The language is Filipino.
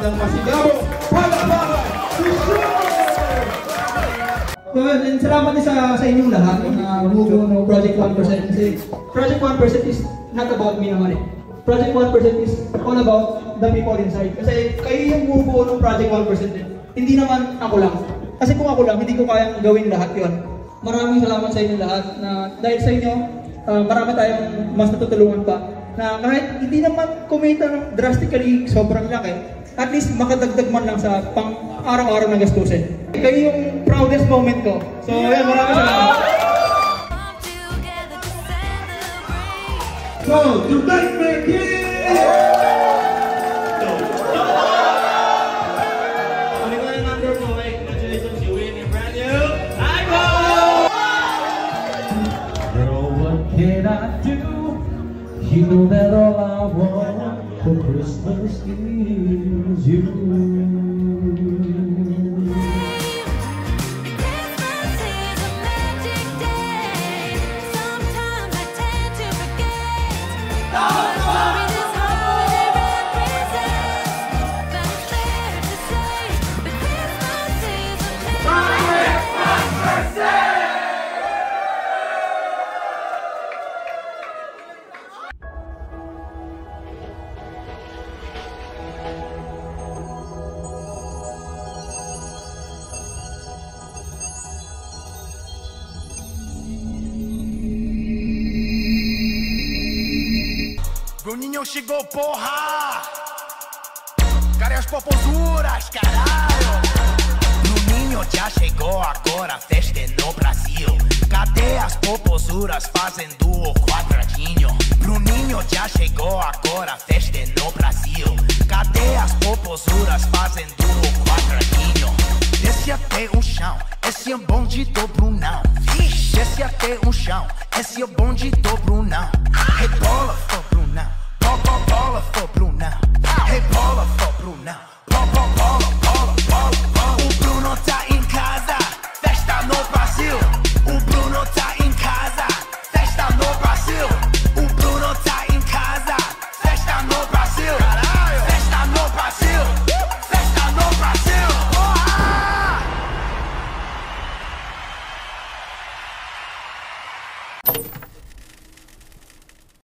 ng Masigaw. Palakpakan! And salamat din sa inyong lahat na bumubuo ng Project 1%. Kasi Project 1% is not about me naman eh. Project 1% is all about the people inside. Kasi kayo yung bumubuo ng Project 1% eh. Hindi naman ako lang. Kasi kung ako lang, hindi ko kayang gawin lahat yon. Maraming salamat sa inyo lahat na dahil sa inyo, marami tayong mas natutulungan pa. Na kahit hindi naman kumita ng drastically sobrang laki, at least makadagdag man lang sa pang-araw-araw na gastusin. Kayo yung proudest moment ko. So, yan, maraming salamat. So, tonight, Becky! Can I do? You know that all I want for Christmas is you. Bruninho chegou, porra! Cadê as popozuras, caralho? Bruninho já chegou agora, a festa é no Brasil. Cadê as popozuras fazendo o quadradinho? Bruninho já chegou agora, a festa é no Brasil. Cadê as popozuras fazendo o quadradinho? Desce até o chão, esse é o bonde do Brunão. Desce até o chão, esse é o bonde do Brunão. Rebola, for Brunão. Bola, for Brunão. Rebola, for Brunão. Bola. O Bruno tá em casa, festa no Brasil. O Bruno tá em casa, festa no Brasil. O Bruno tá em casa, festa no Brasil. Caralho. Festa no Brasil, festa no Brasil. Porra!